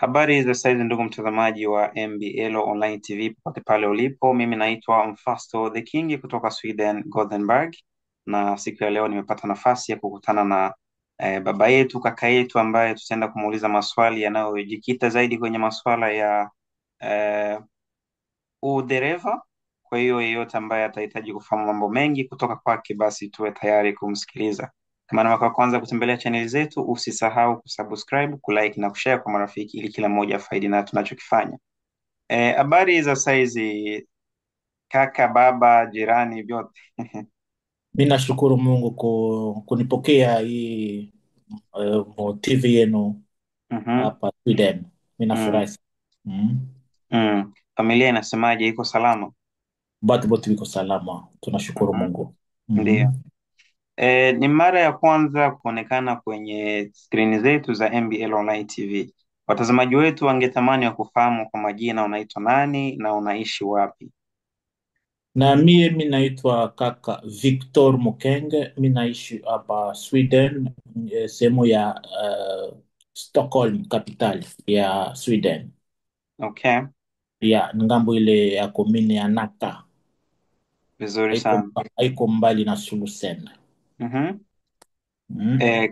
Habari za saizi ndugu mtazamaji wa MBL Online TV popote pale ulipo, mimi naitwa Mfasto the King kutoka Sweden Gothenburg, na siku ya leo nimepata nafasi ya kukutana na baba yetu, kaka yetu, ambaye tutaenda kumuuliza maswali yanayojikita zaidi kwenye maswala ya udereva. Kwa hiyo yeyote ambaye atahitaji kufahamu mambo mengi kutoka kwake, basi tuwe tayari kumsikiliza. Kama ni mara ya kwanza kutembelea chaneli zetu, usisahau kusubscribe, kulike na kushare kwa marafiki, ili kila mmoja afaidi na tunachokifanya. Habari za saizi kaka, baba, jirani, vyote? Mimi nashukuru Mungu kunipokea hii TV yenu hapa Sweden. Mimi nafurahi sana. Familia inasemaje, iko salama? Bado bote wiko salama, tunashukuru Mungu. Ndio. Ni mara ya kwanza kuonekana kwenye skrini zetu za MBL Online TV. Watazamaji wetu wangetamani wa kufahamu kwa majina, unaitwa nani na unaishi wapi? Na mimi naitwa kaka Victor Mukenge. Mimi naishi hapa Sweden, sehemu ya Stockholm, capital ya Sweden. Okay. Ya ngambo ile ya komini ya Nacka. Vizuri sana. Haiko mbali na Sulusen.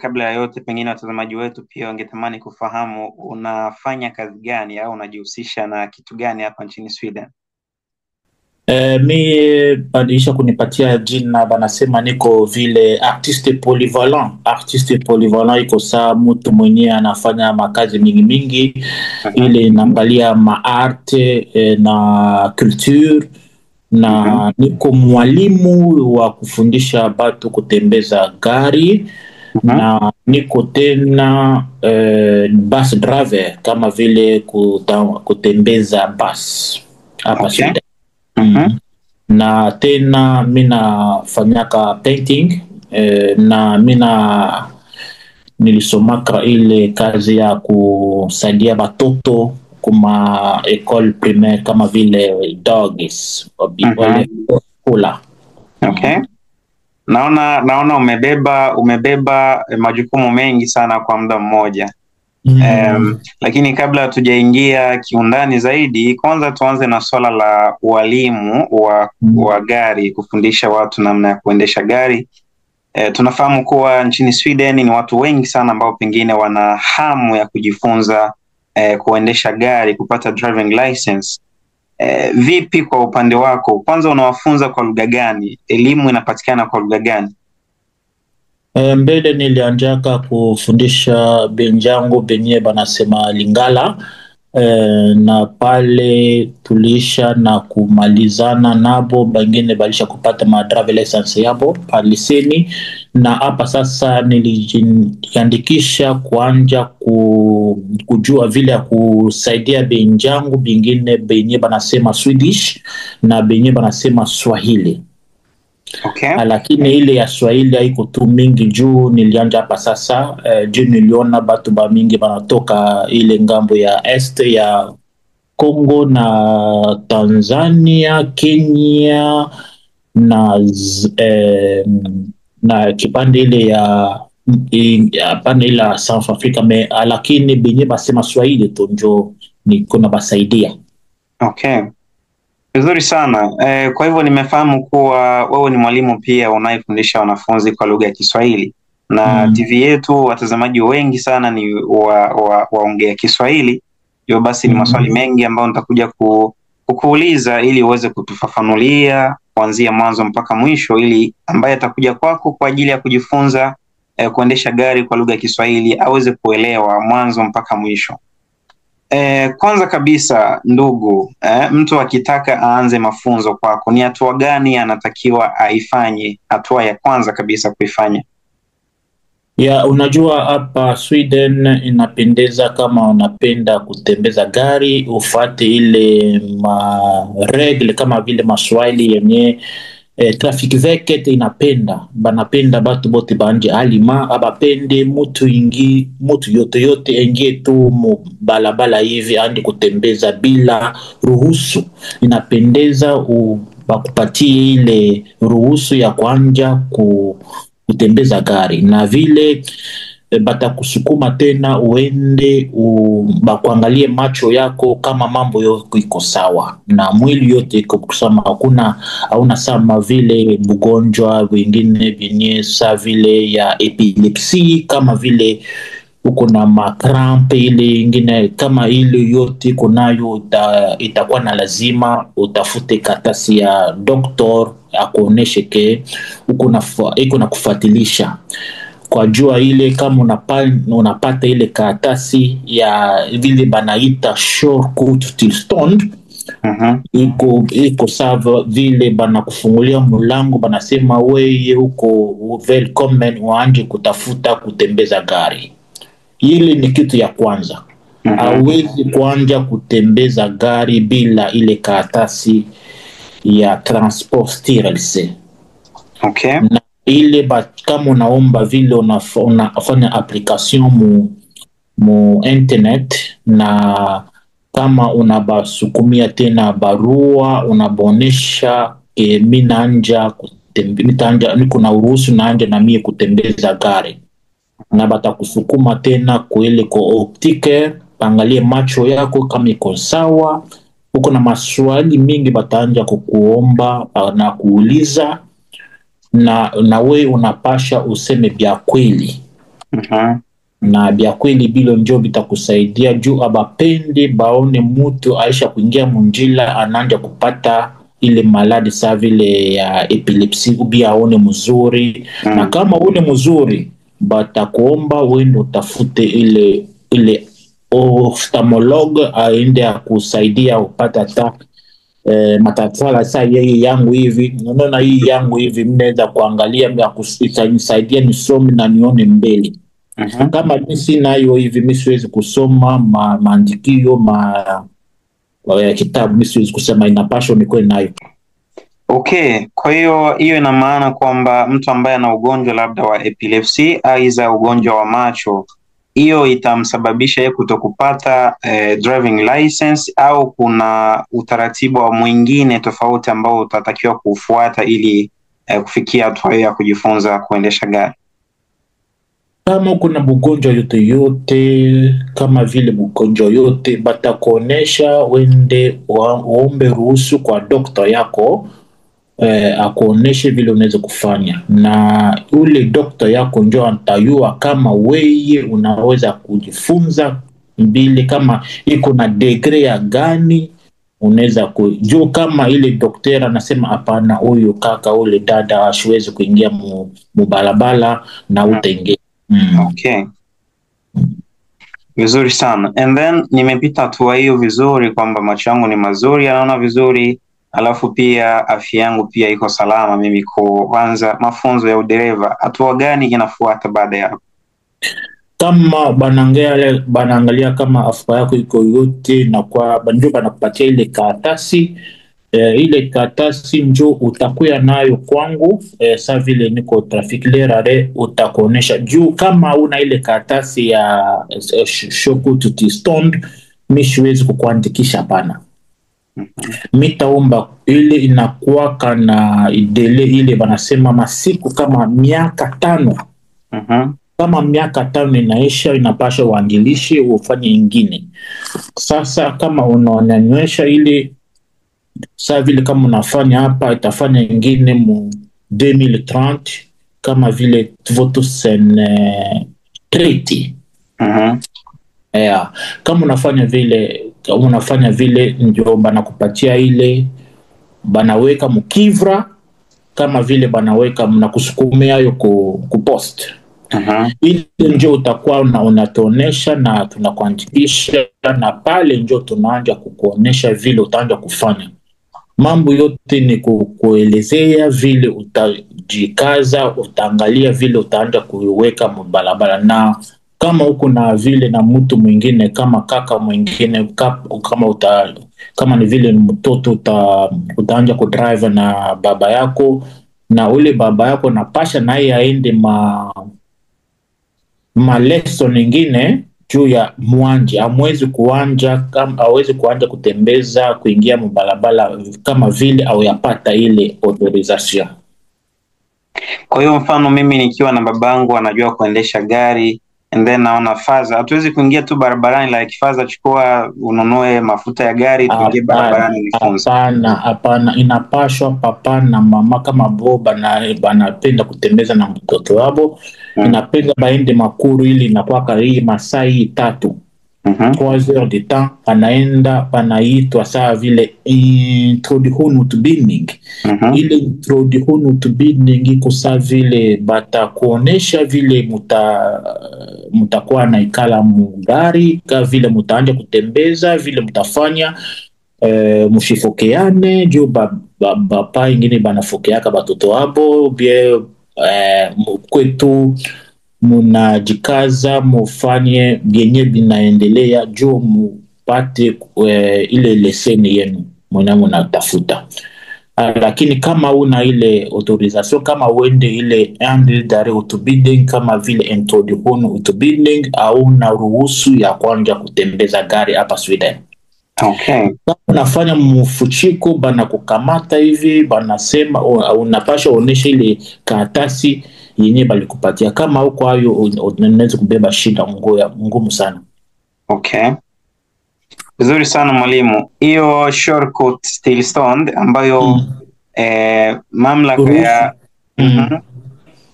Kabla ya yote, pengine watazamaji wetu pia wangetamani kufahamu unafanya kazi gani au unajihusisha na kitu gani hapa nchini Sweden? Mi badilisha kunipatia jina, banasema niko vile artiste polyvalent. Artiste polyvalent iko saa mtu mwenye anafanya makazi mingi mingi. Ile inaangalia maarte na culture, na niko mwalimu wa kufundisha batu kutembeza gari, na niko tena bus driver, kama vile kutembeza bus hapa Sweden. Na tena mina fanyaka painting, na mina nilisomaka ile kazi ya kusaidia batoto kuma école primaire kama vile dogs kula. Okay. Naona umebeba majukumu mengi sana kwa muda mmoja. Lakini kabla hatujaingia kiundani zaidi, kwanza tuanze na swala la ualimu wa gari, kufundisha watu namna ya kuendesha gari. Tunafahamu kuwa nchini Sweden ni watu wengi sana ambao pengine wana hamu ya kujifunza kuendesha gari, kupata driving license. Vipi kwa upande wako? Kwanza unawafunza kwa lugha gani? Elimu inapatikana kwa lugha gani? Mbele nilianjaka kufundisha benjangu benye banasema Lingala, na pale tulisha na kumalizana nabo, bangine balisha kupata driver license yabo paliseni. Na hapa sasa nilijiandikisha kuanja kujua vile ya kusaidia benjangu bingine benye banasema Swedish na benye banasema Swahili. Okay. Lakini ile ya Swahili haiko tu mingi juu nilianja hapa sasa, juu niliona batu ba mingi banatoka ile ngambo ya est ya Congo na Tanzania, Kenya na kipande ile ya pande ile South Africa lakini benye basema Swahili tu njo niko na basaidia. Okay. Vizuri sana. Kwa hivyo nimefahamu kuwa wewe ni mwalimu pia unayefundisha wanafunzi kwa lugha ya Kiswahili, na TV yetu watazamaji wengi sana ni waongea Kiswahili. Hivyo basi ni maswali mengi ambayo nitakuja kukuuliza ili uweze kutufafanulia kuanzia mwanzo mpaka mwisho, ili ambaye atakuja kwako kwa ajili ya kujifunza kuendesha gari kwa lugha ya Kiswahili aweze kuelewa mwanzo mpaka mwisho. Kwanza kabisa ndugu, mtu akitaka aanze mafunzo kwako, ni hatua gani anatakiwa aifanye? Hatua ya kwanza kabisa kuifanya. Unajua hapa Sweden inapendeza kama unapenda kutembeza gari, ufate ile regle kama vile maswahili yenye traffic veket banapenda batu bote banje alima abapende mutu yote ingie tu balabala hivi andi kutembeza bila ruhusu. Inapendeza bakupatie ile ruhusu ya kuanja kutembeza gari, na vile batakusukuma tena uende bakuangalie macho yako kama mambo yako iko sawa na mwili yote iko kusama, hauna sama vile bugonjwa wengine vyenye sa vile ya epilepsi, kama vile uko na makrampe ile ingine kama ile yote kunayo, itakuwa na lazima utafute katasi ya doktor akuoneshe ke iko na kufuatilisha kwa jua ile. Kama unapata ile karatasi ya vile banaita Charcot Tillstone, iko sawa vile bana kufungulia mlango, banasema weye uko welcome, waanje kutafuta kutembeza gari. Ile ni kitu ya kwanza. Hawezi kuanja kutembeza gari bila ile karatasi ya transport sterilisé. Okay. Na ile kama unaomba vile unafanya application mu internet, na kama unabasukumia tena barua unabonesha niko na uruhusu naanja na mie kutembeza gari, na batakusukuma tena kuele ko optique pangalie macho yako kama iko sawa. Uko na maswali mingi bataanja kukuomba na kuuliza, na we unapasha useme bya kweli. Na bya kweli bilo njo bitakusaidia juu abapendi baone mutu aisha kuingia munjila ananja kupata ile maladi sa vile ya epilepsi ubia aone mzuri. Na kama une mzuri batakuomba wende utafute ile ophthalmologue aende akusaidia upata ta matatala sa yeye yangu hivi, unaona hii yangu hivi, mnaweza kuangalia itanisaidia nisome na nione mbele. Kama mimi sina hiyo hivi, mimi siwezi kusoma maandikio kitabu, mimi siwezi kusema inapaswa nikuwe nayo. Okay, kwa hiyo ina maana kwamba mtu ambaye ana ugonjwa labda wa epilepsy aiza ugonjwa wa macho, hiyo itamsababisha yeye kutokupata driving license, au kuna utaratibu wa mwingine tofauti ambao utatakiwa kufuata ili kufikia hatua ya kujifunza kuendesha gari? Kama kuna bugonjwa yote kama vile bugonjwa yote batakuonesha wende uombe ruhusu kwa dokta yako akuoneshe vile unaweza kufanya, na ule dokta yako njo antayua kama weye unaweza kujifunza mbili, kama iko na degree ya gani unaweza kujua. Kama ile daktari anasema hapana, huyu kaka ule dada asiwezi kuingia mubalabala na utaingia. Okay. Vizuri sana. And then nimepita hatua hiyo vizuri kwamba macho yangu ni mazuri, yanaona vizuri, alafu pia afya yangu pia iko salama mimi kuanza mafunzo ya udereva. Hatua gani inafuata baada ya hapo? Kama banaangalia kama afya yako iko yote, na kwa banjo banakupatia ile karatasi. Ile karatasi njo utakuya nayo kwangu, sa vile niko traffic lerare utakuonesha. Juu kama una ile karatasi ya Charcot Tillstone, mimi siwezi kukuandikisha pana. Mitaomba ile inakuwa kana idele ile banasema masiku kama miaka 5. Kama miaka 5 inaisha, inapasha uandilishe ufanye ingine. Sasa kama unaonyesha ile sa vile kama unafanya hapa, itafanya ingine mu 2030 kama vile voto sen 30. Kama unafanya vile ndio banakupatia ile, banaweka mukivra kama vile banaweka mnakusukumia yo ku post. Ile ndio utakuwa unatuonesha na tunakuandikisha, na pale ndio tunaanza kukuonesha vile utaanza kufanya. Mambo yote ni kuelezea vile utajikaza, utaangalia vile utaanza kuiweka mbalabala. Na kama uko na vile na mtu mwingine kama kaka mwingine, kama ni vile mtoto utaanza kudrive na baba yako, na ule baba yako napasha naye aende lesson nyingine juu ya mwanje. Hawezi kuanja kutembeza kuingia mbalabala kama vile au yapata ile authorization. Kwa hiyo mfano mimi nikiwa na babangu anajua kuendesha gari, and then naona faza, hatuwezi kuingia tu barabarani like faza chukua ununue mafuta ya gari tuingie barabarani nifunze. Hapana, inapashwa papa na mama kama bo banapenda kutembeza na mtoto wabo, inapenda baende makuru ili inakuwa hii masai 3 3 heures de temps, anaenda panaitwa saa vile introduction ile introduction iko saa vile batakuonesha vile mutakuwa na ikala mugari, ka vile mutaanja kutembeza, vile mutafanya mushifokeane juu bapa ingine banafokeaka batoto wabo bie kwetu munajikaza mufanye byenye binaendelea juu mupate ile leseni yenu muna tafuta. Lakini kama una ile autorisation, kama uende ile handle dare utubiding kama vile introduction utubiding, au na ruhusu ya kwanza kutembeza gari hapa Sweden. Okay. Unafanya mfuchiko bana kukamata hivi banasema unapasha onesha ile karatasi yenye balikupatia, kama huko hayo unaweza kubeba shida ngumu sana. Okay. Vizuri sana mwalimu. Hiyo shortcut Stillestånd ambayo mamlaka ya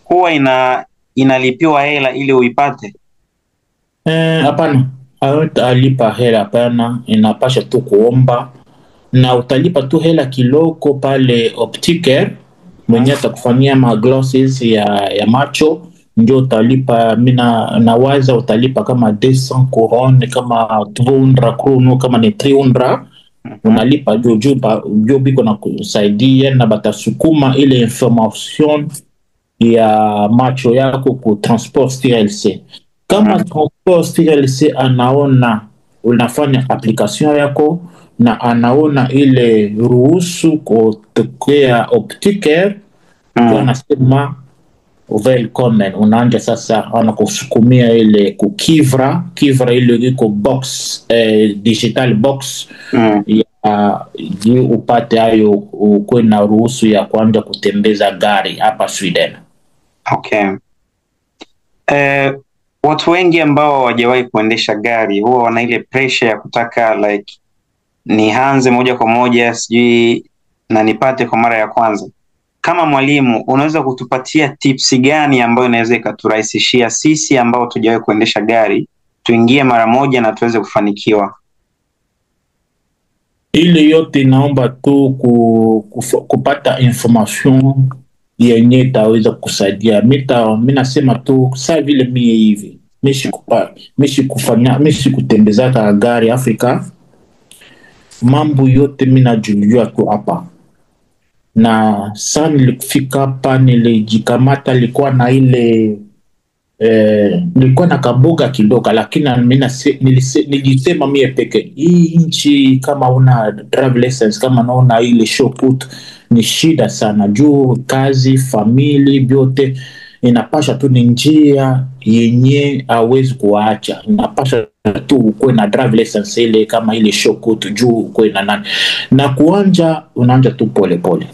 huwa inalipiwa hela ili uipate? Hapana. Alipa hela hapana, inapasha tu kuomba, na utalipa tu hela kiloko pale optiker mwenye atakufanyia maglasses ya macho, ndio utalipa. Mina nawaza utalipa kama 200 couronne, kama 200 krono, kama ni 300 unalipa juu biko na kusaidia na batasukuma ile information ya macho yako ku transport TLC. Kama transport TLC anaona unafanya application yako na anaona ile ruhusu kutokea optiker, anasema welcome, unaanja sasa anakusukumia ile kukivra ile iko box digital box ya upate hayo ukwe na ruhusu ya kuanza kutembeza gari hapa Sweden. Okay. Watu wengi ambao hawajawahi kuendesha gari huwa wana ile pressure ya kutaka like nianze moja kwa moja sijui na nipate kwa mara ya kwanza. Kama mwalimu unaweza kutupatia tips gani ambayo inaweza ikaturahisishia sisi ambao tujawahi kuendesha gari tuingie mara moja na tuweze kufanikiwa? Ile yote naomba tu kupata information yenye itaweza kusaidia. Mimi nasema tu saa vile mimi hivi mishi kutembeza gari Afrika, mambo yote mimi najua tu hapa. Na sana nilikufika hapa nilijikamata, nilikuwa na ile nilikuwa na kaboga kidogo, lakini nilisema mie peke hii nchi kama una drive license, kama naona ile shortcut ni shida sana juu kazi family byote inapasha tu ni njia yenye hawezi kuacha, inapasha tu ukwe na drive license ile kama ile shortcut juu ukwe na nani na kuanja unaanja tu pole pole.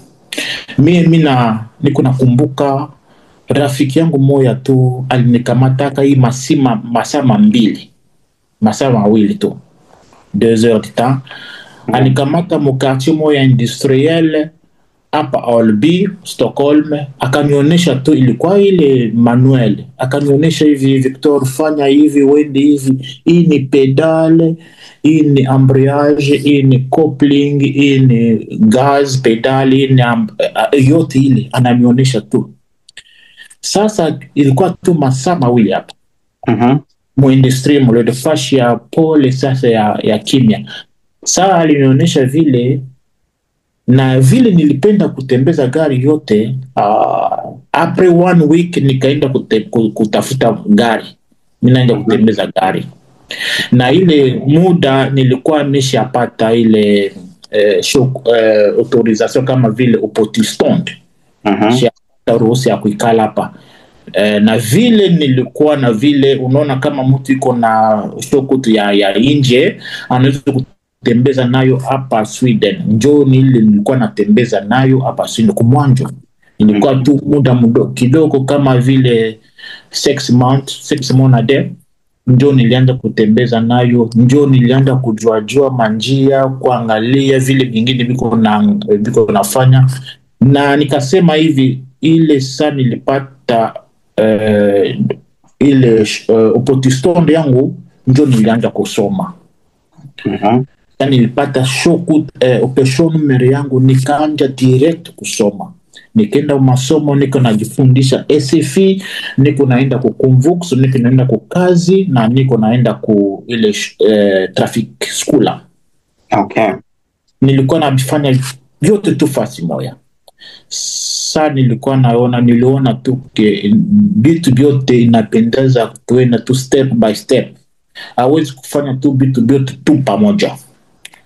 Mimi niko nakumbuka rafiki yangu moja tu alinikamataka hii masaa mawili tu 2 heures de temps, alikamata mukati moja industriel hapa Alby Stockholm, akanionyesha tu ilikuwa ile manuel, akanionyesha hivi Victor fanya hivi wende hivi, hii ni pedale, hii ni embrayage, hii ni coupling, hii ni gas pedale, hii ni yote ile ananionyesha tu. Sasa ilikuwa tu masaa mawili hapa muindustry mlede fashi ya pole sasa ya kimya. Saa alinionyesha vile na vile nilipenda kutembeza gari yote. After 1 week nikaenda kutafuta gari, ninaenda kutembeza gari, na ile muda nilikuwa nimeshapata ile autorisation kama vile Stillestånd, ruhusa ya kuikala hapa. Na vile nilikuwa na vile unaona kama mtu iko na shokutu ya nje anaweza kutembeza nayo hapa Sweden, njoo nilikuwa natembeza nayo hapa Sweden kumwanjo Ilikuwa tu muda kidogo kama vile 6 months a day. Ndio nilianza kutembeza nayo, ndio nilianza kujua manjia, kuangalia vile vingine biko nafanya, na nikasema hivi, ile saa nilipata ile opportunity yangu, ndio nilianza kusoma. Nilipata shoku operation numero yangu, nikaanja direct kusoma. Nikaenda masomo, niko najifundisha SFI, niko naenda ku convox, niko naenda ku kazi, na niko naenda ku ile traffic school. Okay. Nilikuwa nafanya vyote tu fasi moja. Sasa niliona tu vitu vyote inapendeza tuenda tu step by step. Hawezi kufanya tu vitu vyote tu pamoja.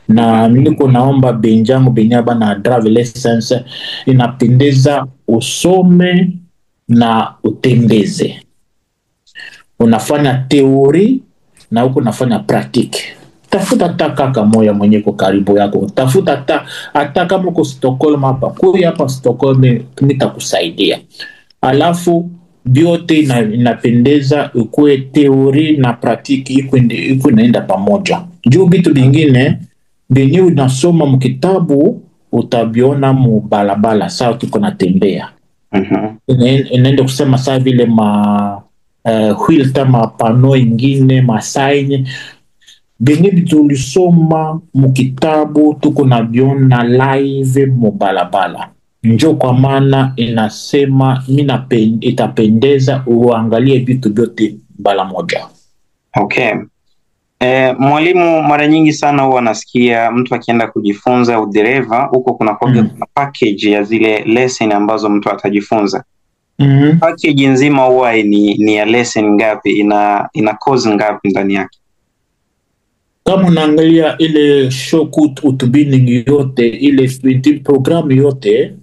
Na niko naomba benjangu benyaba na drive license, inapendeza usome na utembeze. Unafanya teori na huko unafanya praktiki. Tafuta kaka moya mwenye kwa karibu yako. Tafuta hata kama uko Stockholm hapa. Kuja hapa Stockholm nitakusaidia. Alafu vyote inapendeza, ukue teori na praktiki iko inaenda pamoja. Juu vitu vingine benye unasoma mkitabu utabiona mubalabala saa tuko natembea. Inaenda kusema saa vile wheel tama pano ingine masaini benye vitu ulisoma mkitabu tuko nabiona live mubalabala. Njo kwa maana inasema itapendeza uangalie vitu vyote bala moja. Okay. Mwalimu, mara nyingi sana huwa nasikia mtu akienda kujifunza udereva huko kuna package ya zile lesson ambazo mtu atajifunza. Package nzima huwa ni ya lesson ngapi, ina course ngapi ndani yake? Kama unaangalia ile Shokut Utubining yote, ile 20 program yote,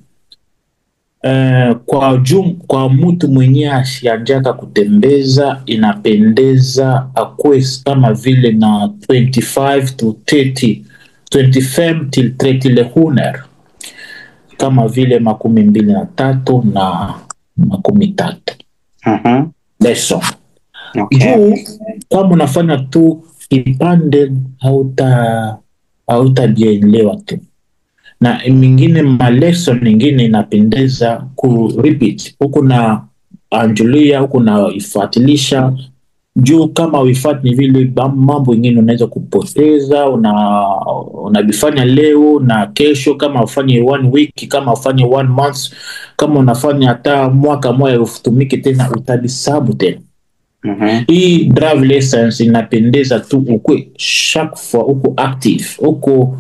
kwa mtu mwenye ashianjaka kutembeza, inapendeza akwe kama vile na 25 to 30, 25 till 30 lehuner, kama vile 23 na 13 lesson. Okay. Juu kama unafanya tu ipande hautajielewa tu, na mingine lesson nyingine inapendeza ku repeat huko na anjulia huko na ifuatilisha. Juu kama uifuati ni vile mambo mengine unaweza kupoteza, unabifanya leo na kesho, kama ufanye 1 week, kama ufanye 1 month, kama unafanya hata mwaka moja utumike tena utabisabu tena. Hii drive license inapendeza tu ukwe chaque fois uko active, uko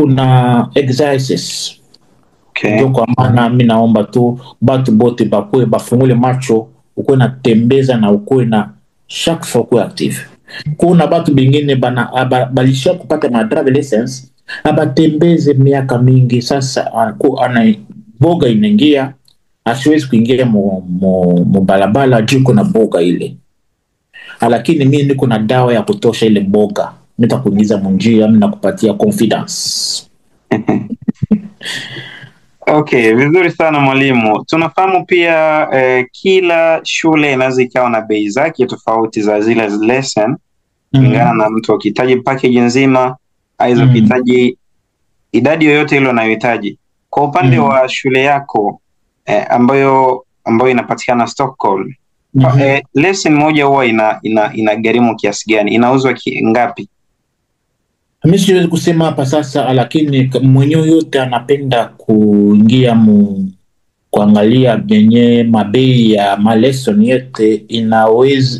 na exercises. Okay. Ndio kwa maana mimi naomba tu batu bote bakwe bafungule macho, uko na tembeza na uko na chaque fois uko active. Kuna batu bingine balisha kupata ma drive license abatembeze miaka mingi, sasa ana boga inaingia, asiwezi kuingia mu balabala juu kuna boga ile. Lakini mimi niko na dawa ya kutosha ile boga, nitakuingiza munjia, mimi nakupatia confidence. Okay, vizuri sana mwalimu. Tunafahamu pia kila shule inaweza ikawa na bei zake tofauti za zile lesson kulingana na mtu akihitaji package nzima, aidha ukihitaji idadi yoyote ile unayohitaji. Kwa upande wa shule yako ambayo inapatikana Stockholm, lesson moja huwa ina gharimu kiasi gani? Inauzwa ngapi? Mimi siwezi kusema hapa sasa, lakini mwenyewe yote anapenda kuingia kuangalia benye mabei ya lesson yote,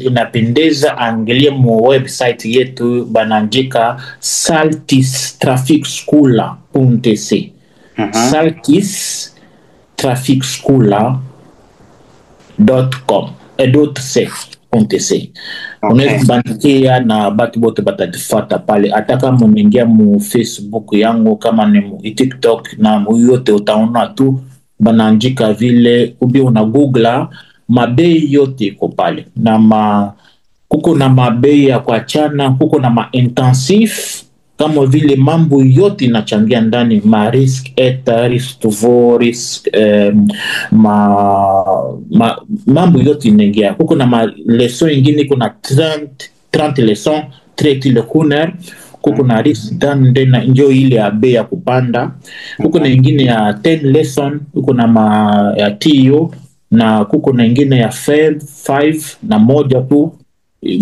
inapendeza angalia mu website yetu banaandika saltistrafficschool.se. saltistrafficschool.com.se. Unaweza kubandikia na batu bote batatifuata pale. Hata kama unaingia mu Facebook yangu, kama ni mu TikTok, na yote utaona tu banaandika vile, ubi una Google mabei yote iko pale. Na kuko na mabei ya kuachana, kuko na intensive kama vile mambo yote inachangia ndani, ma risk eta, risk to vo, risk mambo yote inaingia huko. Na ma leson ingine kuna 30 leson traiti le kuner huko, na risk dan na njo ile ya bei ya kupanda huko, na ingine ya 10 lesson huko, na ma ya TO, na kuko na ingine ya 5 na moja tu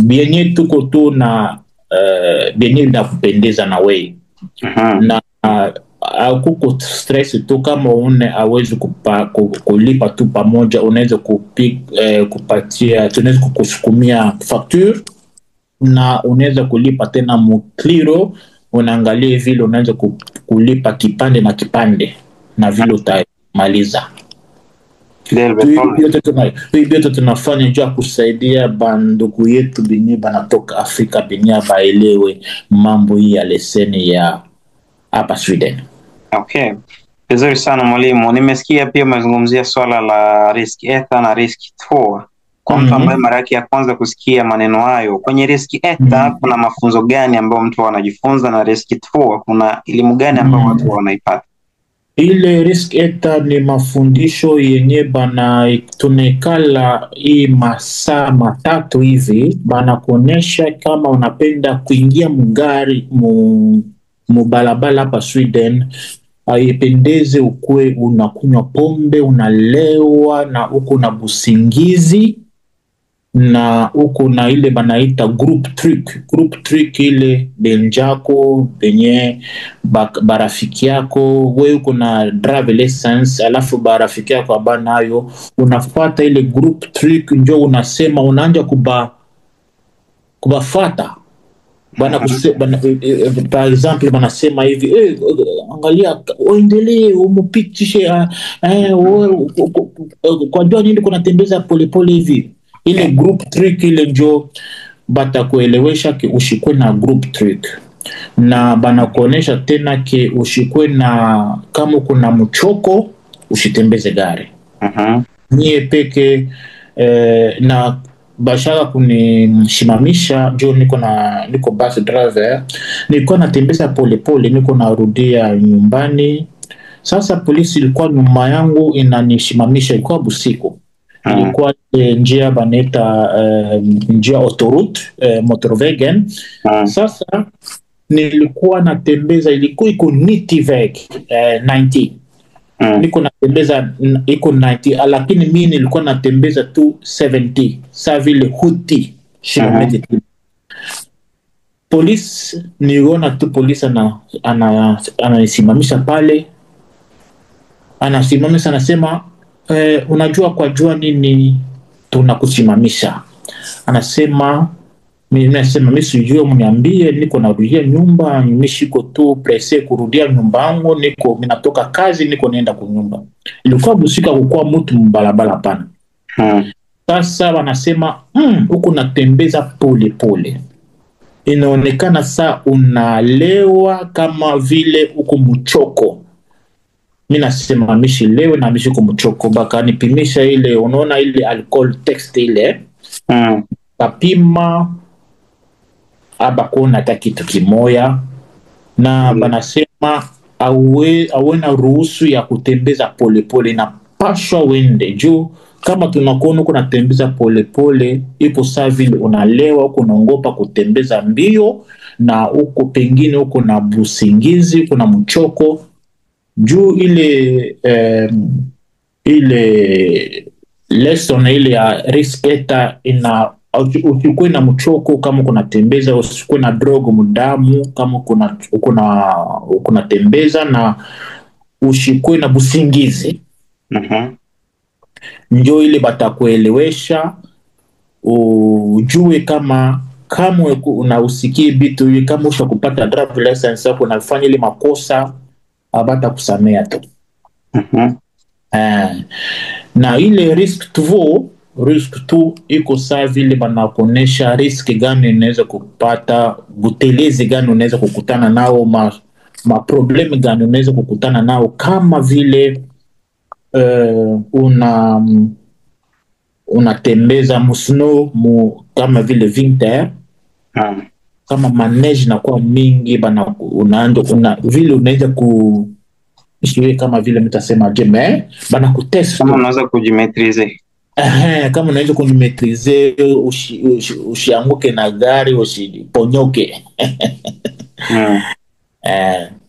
bienye tuko tu na bienye na kupendeza na wei na kuko stress tu, kama une awezi kulipa tu pamoja, unaweza kupatia, tunaweza kukusukumia facture na unaweza kulipa tena mukliro, unaangalia vile unaweza kulipa kipande na kipande na vile utamaliza. Yote tunafanya juu ya kusaidia bandugu yetu benye banatoka Afrika benye baelewe mambo hii ya leseni ya hapa Sweden. Okay. Vizuri sana mwalimu. Nimesikia pia umezungumzia swala la risk eta na risk to. Kwa mtu ambaye mara yake ya kwanza kusikia maneno hayo, kwenye risk eta kuna mafunzo gani ambayo mtu anajifunza, na risk to kuna elimu gani ambayo watu wanaipata? Ile risk eta ni mafundisho yenye bana tunekala hii masaa matatu hivi, bana kuonesha kama unapenda kuingia mugari mubalabala hapa Sweden, haipendeze ukue unakunywa pombe, unalewa, na uko na busingizi, na uko na ile banaita group trick ile benjako benye barafiki yako, we uko na drive license, alafu barafiki yako abanayo, unafuata ile group trick, njo unasema unaanja kubafata bana par exemple banasema hivi, angalia uendelee umupitishe kwa jua nini kuna tembeza polepole hivi. Ile group trick ile njo batakuelewesha ke ushikwe na group trick, na banakuonesha tena ke ushikwe na kama kuna mchoko usitembeze gari. Niye peke na bashaka kunishimamisha jo, niko bus driver, niko natembeza polepole, niko narudia nyumbani. Sasa polisi ilikuwa nyuma yangu inanishimamisha, ilikuwa busiku. Ilikuwa njia baneta njia autoroute motorwegen. Sasa nilikuwa natembeza, ilikuwa iko nitiveg 90, niko natembeza iko 90, lakini mimi nilikuwa natembeza tu 70, saa vile huti shilometer. Polisi niona tu polisi ananisimamisha pale, anasimamisha, anasema unajua kwa jua nini tunakusimamisha? Anasema mimi sijui, mniambie, niko narudia nyumba, nimeshiko tu presse kurudia nyumba yangu, niko ninatoka kazi, niko naenda kunyumba. Ilikuwa busika kukua mtu mbalabala pana. Sasa wanasema huko natembeza pole pole, inaonekana saa unalewa kama vile uko mchoko. Mimi nasema mishi lewe na mishi uko mchoko, baka nipimisha ile, unaona ile alcohol text ile kapima abakona hata kitu kimoya, na banasema awena ruhusu ya kutembeza pole pole, na pashwa wende juu kama tunakuona uko natembeza pole pole, ipo saa vile unalewa, uko naongopa kutembeza mbio, na uko pengine uko na busingizi, uko na mchoko juu ile lesson ile ya risk eta ina usikuwe na mchoko kama kuna tembeza, usikuwe na drogo mudamu kama kuna tembeza, na usikuwe na busingizi. Njo ile batakuelewesha ujue kama unausikie bitu, kama usha kupata drive license hapo unafanya ile makosa, abata kusamea tu. Na ile risk to iko saa vile banakuonesha risk gani unaweza kupata, butelezi gani unaweza kukutana nao, ma problemi gani unaweza kukutana nao, kama vile unatembeza musno kama vile winter. kama manage na kuwa mingi bana, vile unaweza ku shiwe kama vile mtasema jeme bana kutest Kama unaweza kujimetrize. kama unaweza kujimetrize, usianguke na gari, usiponyoke.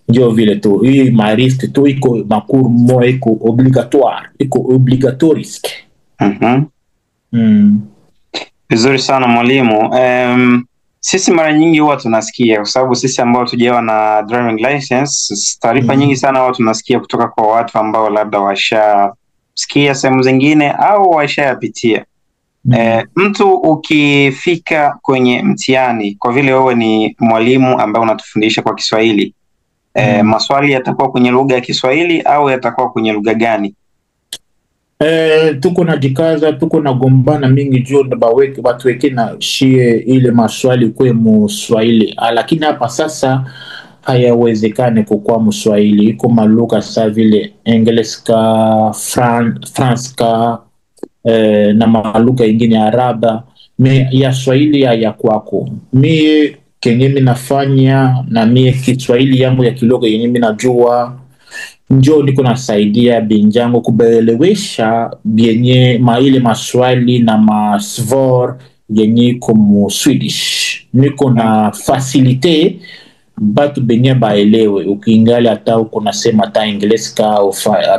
Ndio vile tu hii mariski tu iko makuru mo iko obligatorisk. Vizuri sana mwalimu. Sisi mara nyingi huwa tunasikia, kwa sababu sisi ambao tujawa na driving license, taarifa nyingi sana huwa tunasikia kutoka kwa watu ambao labda washasikia sehemu zingine au washayapitia. Mtu ukifika kwenye mtihani, kwa vile wewe ni mwalimu ambaye unatufundisha kwa Kiswahili, maswali yatakuwa kwenye lugha ya Kiswahili au yatakuwa kwenye lugha gani? Tuko na jikaza, tuko na gombana mingi juu na watu weke na shie ile maswali kwe Mswahili, lakini hapa sasa hayawezekani kukua Mswahili. Iko malugha sa vile English ka France ka na malugha ingine Araba, ya Swahili ya kwako. Mie kenye mimi nafanya na mie Kiswahili yangu ya kilugha yenye mimi najua, njoo niko nasaidia binjangu kubaelewesha bienye ile maswali na masvor yenye komu Swedish. Niko na facilite batu benye baelewe, ukiingali hata uko nasema ta English ka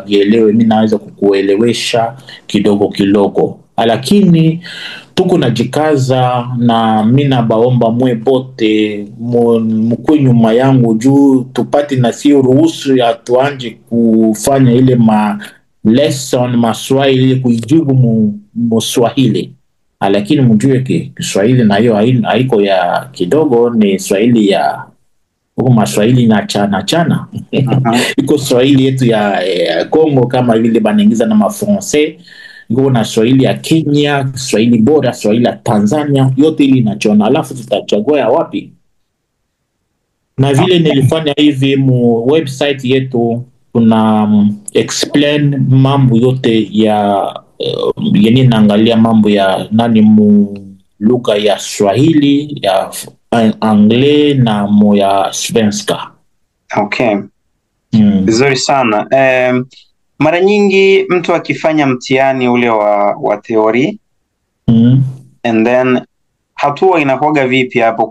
bielewe, mimi naweza kukuelewesha kidogo kidogo, lakini tuko na jikaza na mina baomba mwe bote mkwe nyuma yangu juu tupati na sio ruhusu ya tuanje kufanya ile lesson maswahili kuijibu Mswahili, lakini mjue Kiswahili na hiyo haiko ya kidogo, ni Swahili ya maswahili na chana iko Swahili yetu ya Kongo kama vile banaingiza na mafrancais, iko na Swahili ya Kenya, Swahili bora, Swahili ya Tanzania, yote ili inachona, alafu tutachagua ya wapi. Na vile nilifanya hivi mu website yetu, kuna explain mambo yote ya yenye naangalia mambo ya mu lugha ya Swahili, ya Anglais na mo ya Svenska. Okay. Vizuri sana. Mara nyingi mtu akifanya mtihani ule wa theory and then hatua inakuwaga vipi hapo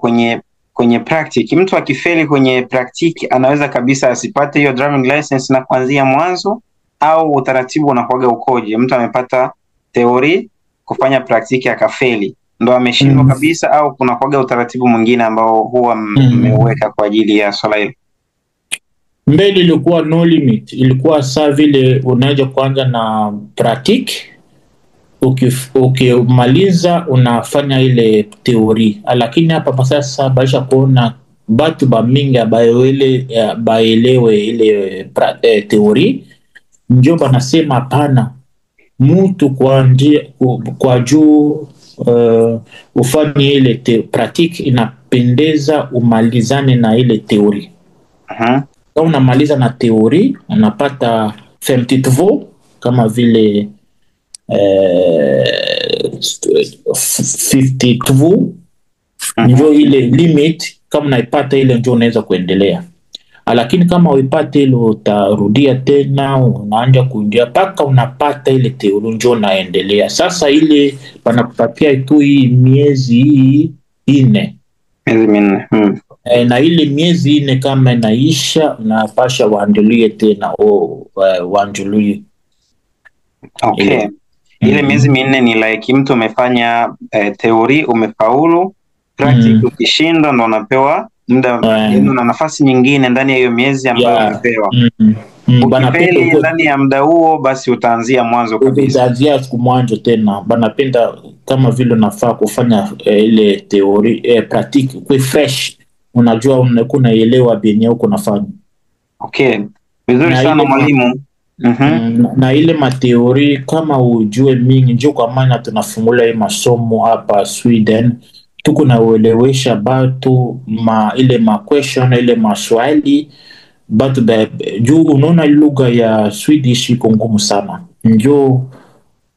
kwenye practice? Mtu akifeli kwenye practice anaweza kabisa asipate hiyo driving license na kuanzia mwanzo, au utaratibu unakuwaga ukoje? Mtu amepata theory kufanya practice akafeli, ndo ameshindwa kabisa, au kuna kuwaga utaratibu mwingine ambao huwa mmeweka kwa ajili ya swala hilo? Mbele ilikuwa no limit, ilikuwa saa vile unaweza kuanza na practice, ukimaliza unafanya ile teori. Lakini hapa sasa baisha kuona batu ba mingi baelewe ile teori, ndio banasema hapana, mtu kwa juu ufanye ile practice inapendeza umalizane na ile teori. Kama unamaliza na teori unapata 52 kama vile 52 ndio ile limit. Kama unaipata ile ndio unaweza kuendelea, lakini kama uipate ile utarudia tena, unaanza kuingia paka unapata ile teori ndio unaendelea. Sasa ile panakupatia tu hii miezi 4. Miezi 4. Na ile miezi 4 kama inaisha unapasha waandulie tena waandulie. Okay. Ile miezi 4 ni like mtu umefanya theory umefaulu, practice ukishinda ndo unapewa muda na nafasi nyingine ndani ya hiyo miezi ambayo umepewa. Ukifeli ndani ya muda huo basi utaanzia mwanzo kabisa. Utaanzia siku mwanzo tena. Banapenda kama vile unafaa kufanya ile theory practice kwa fresh, unajua unaelewa benye uko nafanya. Okay. Vizuri sana mwalimu. Na ile mateori kama ujue mingi, njoo kwa maana tunafungula hii masomo hapa Sweden, tuko na uelewesha batu ile question ile maswali batu juu unaona lugha ya Swedish iko ngumu sana, njoo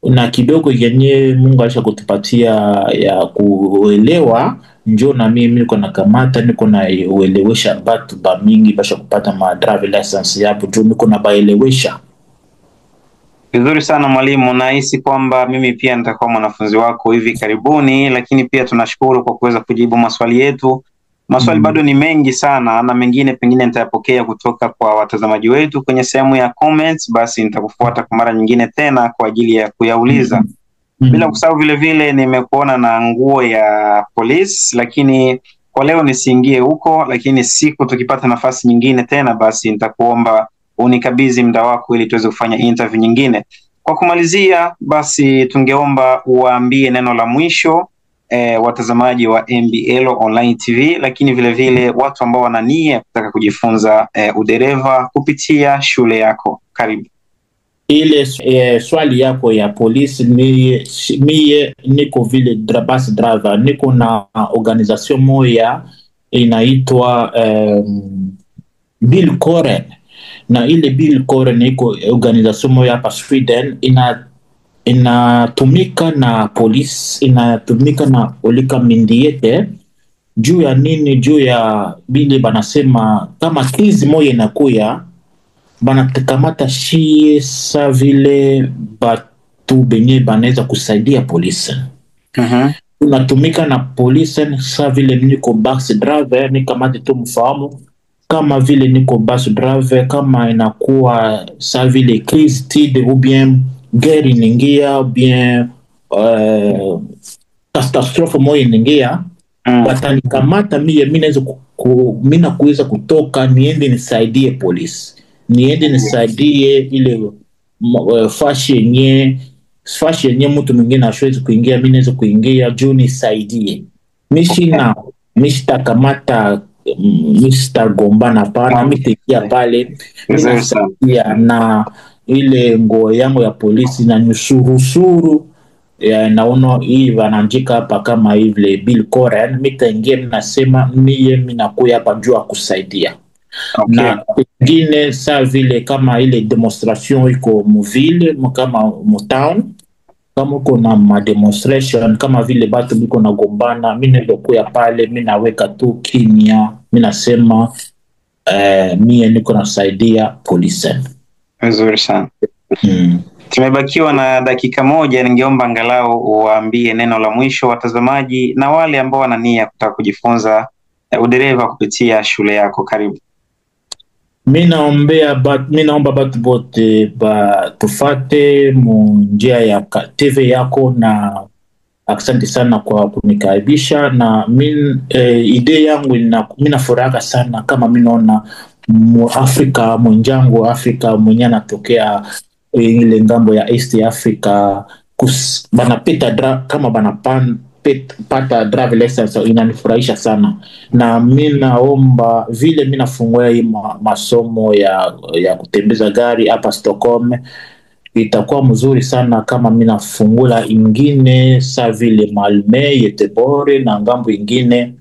na kidogo yenye Mungu alisha kutupatia ya kuelewa njo na mimi niko na kamata, niko na uelewesha batu ba mingi basha kupata ma drive license yapo, juu niko na baelewesha. Vizuri sana mwalimu, nahisi kwamba mimi pia nitakuwa mwanafunzi wako hivi karibuni, lakini pia tunashukuru kwa kuweza kujibu maswali yetu. Maswali bado ni mengi sana na mengine pengine nitayapokea kutoka kwa watazamaji wetu kwenye sehemu ya comments, basi nitakufuata kwa mara nyingine tena kwa ajili ya kuyauliza. Bila kusahau vile vile nimekuona na nguo ya polisi, lakini kwa leo nisiingie huko, lakini siku tukipata nafasi nyingine tena basi nitakuomba unikabidhi muda wako ili tuweze kufanya interview nyingine. Kwa kumalizia basi tungeomba uwaambie neno la mwisho watazamaji wa MBL Online TV, lakini vile vile watu ambao wana nia kutaka kujifunza udereva kupitia shule yako. Karibu. Ile swali yako ya polisi, mie niko vile bus driver, niko na organization moja inaitwa Bill Koren, na ile Bill Koren iko organization moja hapa Sweden, inatumika na polisi, inatumika na olika mindiete juu ya nini, juu ya bile banasema kama krizi moja inakuya banatakamata shie sa vile batu benye banaweza kusaidia polisi. Unatumika na polisi sa vile niko bus driver, ni kama tu mfahamu, kama vile niko bus driver, kama inakuwa sa vile crise tide ou bien gari ningia ou bien catastrophe moja ningia, batanikamata mina kuweza kutoka niende nisaidie polisi, niende nisaidie ile fashi yenye mtu mwingine ashwezi kuingia, mimi naweza kuingia juu nisaidie. Mishitakamata, mishitagombana pana, mitikia pale, minasaidia na ile nguo yangu ya polisi na nyusurusuru naona hii wanandika hapa kama ile Bill Koren, mitaingia minasema mie minakuya hapa juu kusaidia. Na pengine saa vile kama ile demonstration iko muvile kama mutown, kama uko na ma demonstration kama vile batu biko na gombana, mimi ndokuya pale, mimi naweka tu kimya, mimi nasema mie niko nasaidia polisi. Vizuri sana. Tumebakiwa na dakika moja, ningeomba angalau uwaambie neno la mwisho watazamaji na wale ambao wana nia kutaka kujifunza udereva kupitia shule yako. Karibu. Mimi naomba batu bote tufate njia ya TV yako, na asante sana kwa kunikaribisha. Na idea yangu mimi nafuraha sana kama mimi naona Afrika mwenjangu Afrika mwenye anatokea ile ngambo ya East Africa banapita kama banapata drive license, inanifurahisha sana. Na mimi naomba vile mimi nafungua hii masomo ya kutembeza gari hapa Stockholm, itakuwa mzuri sana kama mimi nafungula ingine sa vile Malmö, Göteborg na ngambo ingine